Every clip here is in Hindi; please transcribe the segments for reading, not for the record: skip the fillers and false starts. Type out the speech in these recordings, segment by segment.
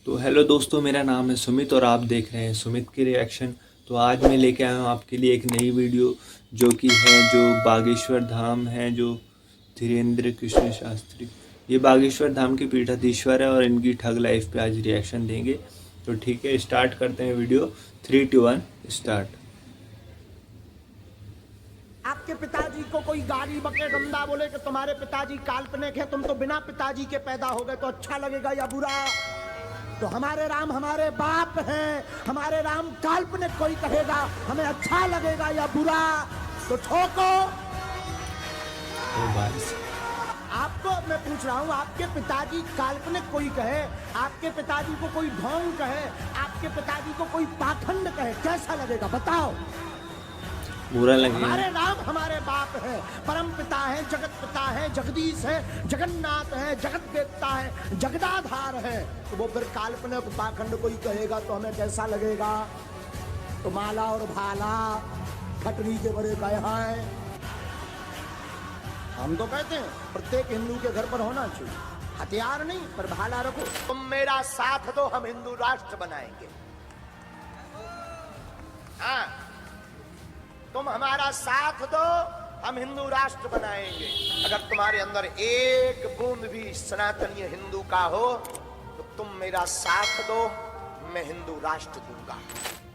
तो हेलो दोस्तों, मेरा नाम है सुमित और आप देख रहे हैं सुमित की रिएक्शन। तो आज मैं लेके आया हूँ आपके लिए एक नई वीडियो जो बागेश्वर धाम है, जो धीरेन्द्र कृष्ण शास्त्री, ये बागेश्वर धाम के पीठाधीश्वर है और इनकी ठग लाइफ पे आज रिएक्शन देंगे। तो ठीक है, स्टार्ट करते हैं वीडियो। 3, 2, 1 स्टार्ट। आपके पिताजी को कोई गाली बके गंदा बोले कि तुम्हारे पिताजी काल्पनिक है, तुम तो बिना पिताजी के पैदा हो गए, तो अच्छा लगेगा या बुरा? तो हमारे राम हमारे बाप हैं, हमारे राम काल्पनिक कोई कहेगा हमें अच्छा लगेगा या बुरा? तो ठोको। आपको मैं पूछ रहा हूँ, आपके पिताजी काल्पनिक कोई कहे, आपके पिताजी को कोई ढोंग कहे, आपके पिताजी को कोई पाखंड कहे, कैसा लगेगा बताओ? बुरा लगेगा। हमारे राम हमारे बाप है, परम पिता है, जगत पिता है, जगदीश है, जगन्नाथ है, जगत देवता है, जगदाधार है। तो वो फिर काल्पनिक पाखंड कोई कहेगा तो हमें कैसा लगेगा? तो माला और भाला खटरी के बड़े कहे हैं। हम तो कहते हैं प्रत्येक हिंदू के घर पर होना चाहिए, हथियार नहीं पर भाला रखो। तुम मेरा साथ दो, हम हिंदू राष्ट्र बनाएंगे। हाँ, तुम हमारा साथ दो, हम हिंदू राष्ट्र बनाएंगे। अगर तुम्हारे अंदर एक बूंद भी सनातनीय हिंदू का हो तो तुम मेरा साथ दो, मैं हिंदू राष्ट्र दूंगा।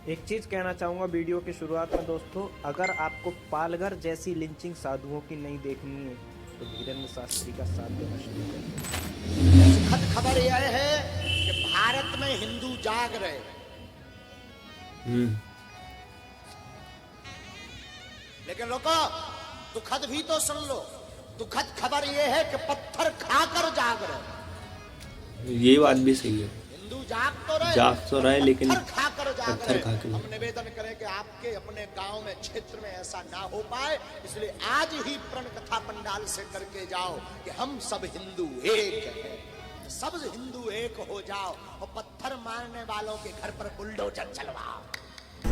एक चीज कहना चाहूंगा वीडियो की शुरुआत में दोस्तों, अगर आपको पालघर जैसी लिंचिंग साधुओं की नहीं देखनी है तो धीरेन्द्र शास्त्री का साथ देना शुरू करिए। खबर यह है कि भारत में हिंदू जाग रहे। लेकिन लोगों, दुखद भी तो सुन लो। दुखद खबर यह है कि पत्थर खाकर जाग रहे। ये बात भी सही है, हिंदू जाग तो रहे लेकिन खाकर जाग पत्थर रहे। खाकर। हम निवेदन करें कि आपके अपने गांव में, क्षेत्र में ऐसा ना हो पाए, इसलिए आज ही प्रण कथा पंडाल से करके जाओ कि हम सब हिंदू एक हैं। सब हिंदू एक हो जाओ और पत्थर मारने वालों के घर पर बुलडोजर चलवाओ।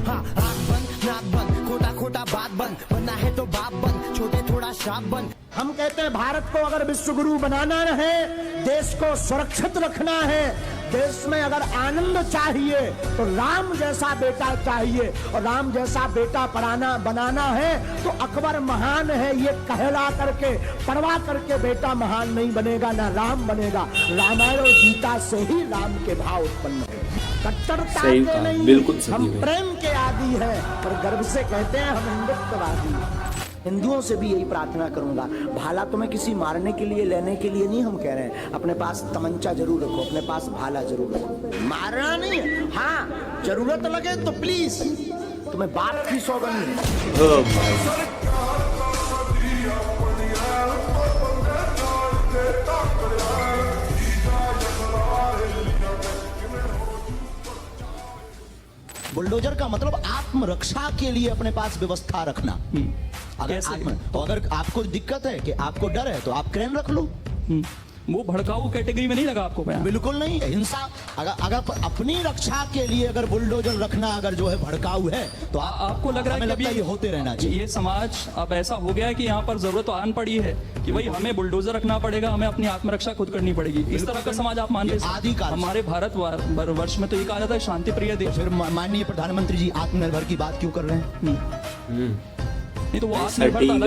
हाँ, आँख बंद, नाक बंद, खोटा खोटा बात बंद, बनना है तो बाप बंद, छोटे थोड़ा श्राप बंद। हम कहते हैं भारत को अगर विश्व गुरु बनाना है, देश को सुरक्षित रखना है, देश में अगर आनंद चाहिए तो राम जैसा बेटा चाहिए, और राम जैसा बेटा बनाना है तो अकबर महान है ये कहला करके, पढ़वा करके बेटा महान नहीं बनेगा, ना राम बनेगा। रामायण और गीता से ही राम के भाव उत्पन्न हुए। कट्टरता के नहीं, बिल्कुल हम प्रेम के आदी हैं, पर गर्व से कहते हैं हम हिंदुत्ववादी हैं। हिंदुओं से भी यही प्रार्थना करूंगा, भाला तुम्हें किसी मारने के लिए, लेने के लिए नहीं हम कह रहे हैं। अपने पास तमंचा जरूर रखो, अपने पास भाला जरूर रखो। मारना नहीं है, हाँ जरूरत लगे तो प्लीज, तुम्हें बाप की सौगंध है। बुलडोजर का मतलब आत्मरक्षा के लिए अपने पास व्यवस्था रखना। अगर आपको दिक्कत है कि आपको डर है तो आप क्रेन रख लो। वो भड़काऊ कैटेगरी में नहीं लगा आपको? बिल्कुल नहीं। हिंसा अगर अपनी रक्षा के लिए अगर बुलडोजर रखना अगर जो है भड़काऊ है तो आपको लग रहा है कि अभी ये होते रहना चाहिए। ये समाज अब ऐसा हो गया है कि यहाँ पर जरूरत तो आन पड़ी है कि भाई हमें बुलडोजर रखना पड़ेगा, हमें अपनी आत्मरक्षा खुद करनी पड़ेगी। इस तरह का समाज आप मान रहे हैं? आदिकाल हमारे भारत वर्ष में तो ये कहा जाता है शांति प्रिय देश। फिर माननीय प्रधानमंत्री जी आत्मनिर्भर की बात क्यों कर रहे हैं? नहीं तो वो बिल्कुल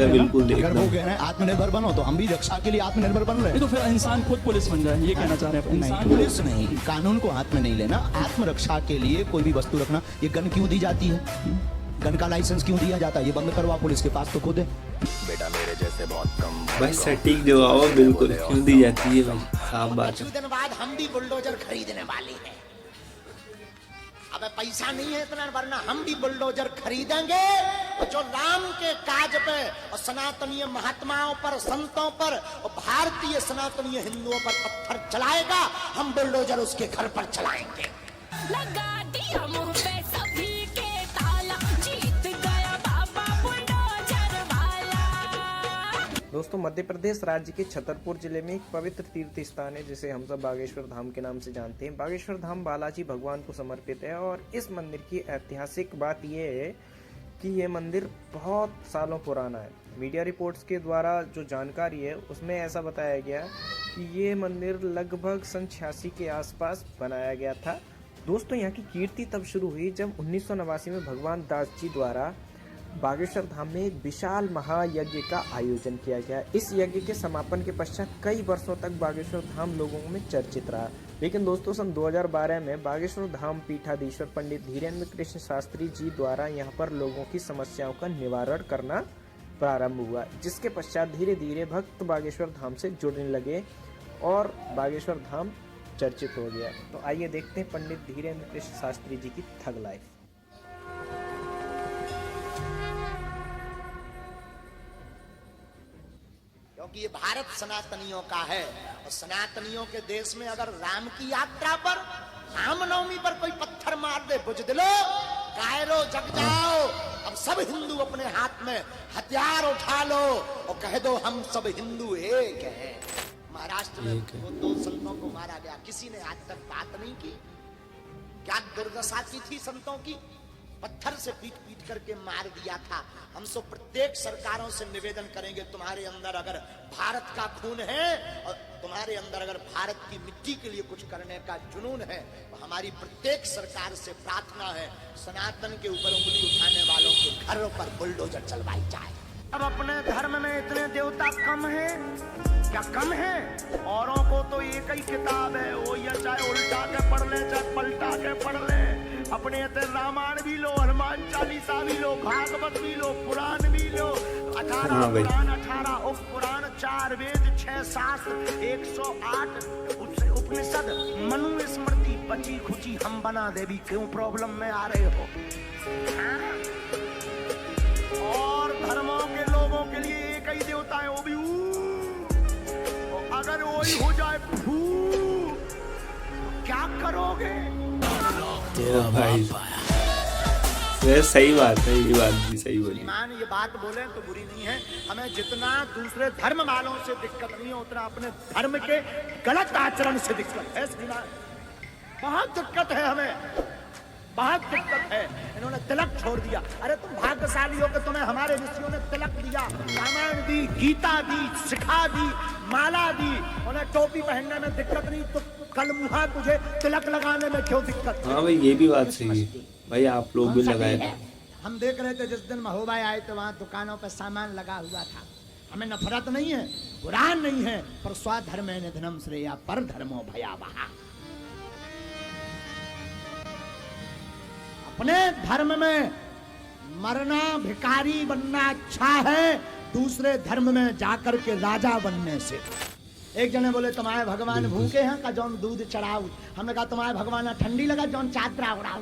अगर वो कह रहे हैं आत्मनिर्भर बनो तो हम भी रक्षा के लिए आत्मनिर्भर बन रहे हैं। तो फिर इंसान खुद पुलिस बन जाए, ये कहना चाह रहे हैं? नहीं, पुलिस नहीं, कानून को हाथ में नहीं लेना। आत्मरक्षा के लिए कोई भी वस्तु रखना। ये गन क्यों दी जाती है? गन का लाइसेंस क्यों दिया जाता है? ये बंद करवा, पुलिस के पास तो खुद है। बेटा मेरे जैसे बहुत कम भाई सटीक जवाब बिल्कुल क्यों दी जाती है भाई, साफ बात है। कुछ दिन बाद हम भी बुलडोजर खरीदने वाले हैं। अब पैसा नहीं है इतना, वरना हम भी बुलडोजर खरीदेंगे और जो राम के काज पे और सनातनीय महात्माओं पर, संतों पर और भारतीय सनातनीय हिंदुओं पर पत्थर चलाएगा, हम बुलडोजर उसके घर पर चलाएंगे। लगा दिया मुंह पे सभी के ताला, जीत गया बाबा बुलडोजर वाला। दोस्तों, मध्य प्रदेश राज्य के छतरपुर जिले में एक पवित्र तीर्थ स्थान है जिसे हम सब बागेश्वर धाम के नाम से जानते हैं। बागेश्वर धाम बालाजी भगवान को समर्पित है और इस मंदिर की ऐतिहासिक बात यह है कि ये मंदिर बहुत सालों पुराना है। मीडिया रिपोर्ट्स के द्वारा जो जानकारी है उसमें ऐसा बताया गया कि ये मंदिर लगभग सन 86 के आसपास बनाया गया था। दोस्तों, यहाँ की कीर्ति तब शुरू हुई जब 1989 में भगवान दास जी द्वारा बागेश्वर धाम में एक विशाल महायज्ञ का आयोजन किया गया। इस यज्ञ के समापन के पश्चात कई वर्षों तक बागेश्वर धाम लोगों में चर्चित रहा। लेकिन दोस्तों, सन 2012 में बागेश्वर धाम पीठाधीश्वर पंडित धीरेन्द्र कृष्ण शास्त्री जी द्वारा यहाँ पर लोगों की समस्याओं का निवारण करना प्रारंभ हुआ, जिसके पश्चात धीरे धीरे भक्त बागेश्वर धाम से जुड़ने लगे और बागेश्वर धाम चर्चित हो गया। तो आइए देखते हैं पंडित धीरेन्द्र कृष्ण शास्त्री जी की थग लाइफ। क्योंकि ये भारत सनातनियों का है और सनातनियों के देश में अगर राम की यात्रा पर रामनवमी पर कोई पत्थर मार दे, बुझदिलो कायरो जग जाओ। अब सब हिंदू अपने हाथ में हथियार उठा लो और कह दो हम सब हिंदू एक हैं। महाराष्ट्र में वो 2 संतों को मारा गया, किसी ने आज तक बात नहीं की। क्या दुर्दशा की थी संतों की, पत्थर से पीट पीट करके मार दिया था। हम तो प्रत्येक सरकारों से निवेदन करेंगे, तुम्हारे अंदर अगर भारत का खून है और तुम्हारे अंदर अगर भारत की मिट्टी के लिए कुछ करने का जुनून है, तो हमारी प्रत्येक सरकार से प्रार्थना है सनातन के ऊपर उंगली उठाने वालों के घरों पर बुलडोजर चलवाई जाए। अब अपने धर्म में इतने देवता कम है क्या? कम है? औरों को तो एक ही किताब है, वो ये चाहे उल्टा के पढ़ ले चाहे पलटा के पढ़ ले। अपने रामायण भी लो, हनुमान चालीसा भी लो, भागवत भी लो, पुराण भी लो। 18 पुराण, 18 उप पुराण, 4 वेद, 6 शास्त्र, 108 उपनिषद, मनु स्मृति, बची खुची हम बना देवी। क्यों प्रॉब्लम में आ रहे हो? और धर्मों के लोगों के लिए एक ही देवता है, वो भी अगर वही हो जाए फू, क्या करोगे? भाई सही बात है, ये बात भी सही बोली। ईमान ये बात बोले तो बुरी नहीं है। हमें जितना दूसरे धर्म वालों से दिक्कत नहीं है, उतना अपने धर्म के गलत आचरण से दिक्कत है। श्रीमान, बहुत दिक्कत है, हमें बहुत दिक्कत है। इन्होंने तिलक छोड़ दिया। अरे तुम भाग्यशाली हो कि तुम्हें हमारे ऋषियों ने तिलक दिया, रामायण दी, गीता दी, सिखा दी, माला दी। उन्हें टोपी पहनने में दिक्कत नहीं, तो कल मुहा तुझे तिलक लगाने में क्यों दिक्कत? हाँ भाई, ये भी बात सही है भाई, आप लोग भी लगाए। हम देख रहे थे जिस दिन महोबा आए तो वहाँ दुकानों पर सामान लगा हुआ था। हमें नफरत नहीं है, बुरा नहीं है, पर स्वधर्म निधनम श्रेया पर धर्मो भयावहा। अपने धर्म में मरना, भिखारी बनना अच्छा है, दूसरे धर्म में जाकर के राजा बनने से। एक जने बोले तुम्हारे भगवान भूखे हैं का जौन दूध चढ़ाऊ। हमने कहा तुम्हारे भगवान ठंडी लगा जौन चादरा उड़ाऊ।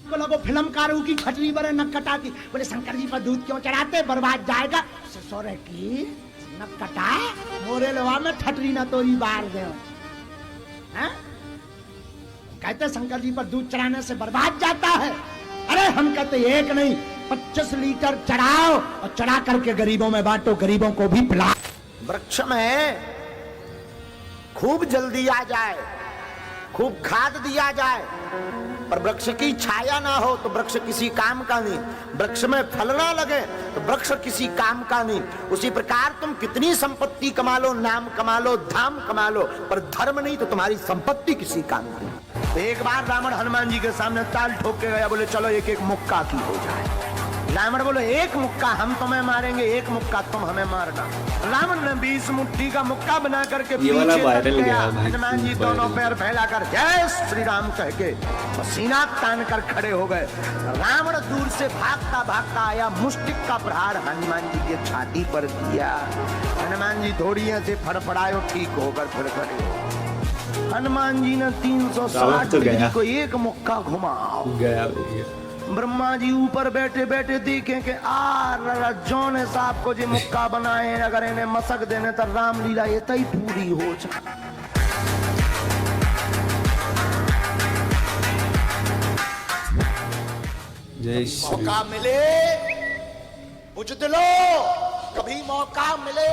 बोला वो फिल्मकारों की खटरी बड़े नक कटाती। बोले शंकर जी पर दूध क्यों चढ़ाते, बर्बाद जाएगा। ससुर की नक कटा मोरे लवा में ठटरी न तोरी बार दे। कहते शंकर जी पर दूध चढ़ाने से बर्बाद जाता है। अरे हम कहते एक नहीं 25 लीटर चढ़ाओ और चढ़ा करके गरीबों में बांटो, गरीबों को भी पिलाओ। वृक्ष में खूब जल्दी आ जाए, खूब खाद दिया जाए, पर वृक्ष की छाया ना हो तो वृक्ष किसी काम का नहीं। वृक्ष में फल ना लगे तो वृक्ष किसी काम का नहीं। उसी प्रकार तुम कितनी संपत्ति कमा लो, नाम कमा लो, धाम कमा लो, पर धर्म नहीं तो तुम्हारी संपत्ति किसी काम की। तो एक बार रावण हनुमान जी के सामने ताल ठोक के गया, बोले चलो एक एक मुक्का की हो जाए। रावण बोले एक मुक्का हम तुम्हें मारेंगे, एक मुक्का तुम हमें मारना। रावण ने 20 मुट्ठी का मुक्का बना करके पीछे तक गया। हनुमान जी दोनों पैर फैलाकर जय श्री राम कह के सीना तान कर खड़े हो गए। रावण दूर से भागता भागता आया, मुष्टिक का प्रहार हनुमान जी के छाती पर किया। हनुमान जी थोड़ी से फड़फड़ायो, ठीक होकर फिर खड़े हो। हनुमान जी ने 360 डिग्री को एक मुक्का घुमाओ गया। ब्रह्मा जी ऊपर बैठे बैठे देखें कि जौन साहब को जी मुक्का बनाए, अगर इन्हें मसक देने तो रामलीला ये तई पूरी हो जाए। जय श्री मौका मिले बुझ दिलो, कभी मौका मिले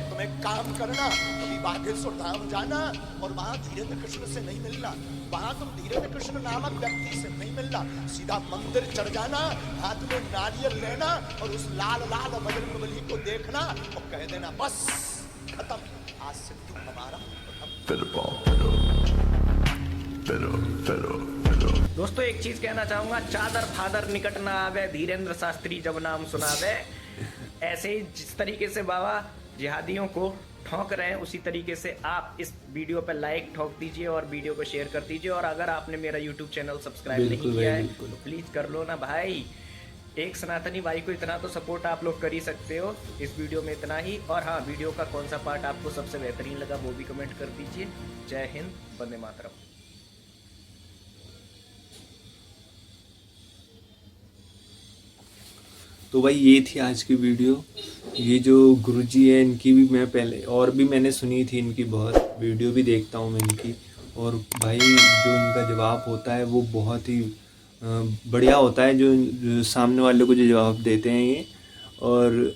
तुम एक काम करना, कभी बागेश्वर धाम जाना और वहां धीरेन्द्र कृष्ण से नहीं मिलना, वहां तुम धीरेन्द्र कृष्ण नामक व्यक्ति से नहीं मिलना, सीधा मंदिर चढ़ जाना, हाथ में नारियल लेना और उस लाल लाल बजरंगबली को देखना और कह देना बस खत्म, आज से तू हमारा। दोस्तों एक चीज कहना चाहूंगा, चादर फादर निकट ना आवे, धीरेन्द्र शास्त्री जब नाम सुनावे। ऐसे ही जिस तरीके से बाबा जिहादियों को ठोक रहे हैं उसी तरीके से आप इस वीडियो पे लाइक ठोक दीजिए और वीडियो को शेयर कर दीजिए। और अगर आपने मेरा यूट्यूब चैनल सब्सक्राइब नहीं किया है तो प्लीज कर लो ना भाई। एक सनातनी भाई को इतना तो सपोर्ट आप लोग कर ही सकते हो। इस वीडियो में इतना ही। और हाँ, वीडियो का कौन सा पार्ट आपको सबसे बेहतरीन लगा वो भी कमेंट कर दीजिए। जय हिंद, वंदे मातरम। तो भाई ये थी आज की वीडियो। ये जो गुरुजी है इनकी भी मैं पहले और भी मैंने सुनी थी, इनकी बहुत वीडियो भी देखता हूँ मैं इनकी। और भाई जो इनका जवाब होता है वो बहुत ही बढ़िया होता है, जो सामने वाले को जो जवाब देते हैं ये। और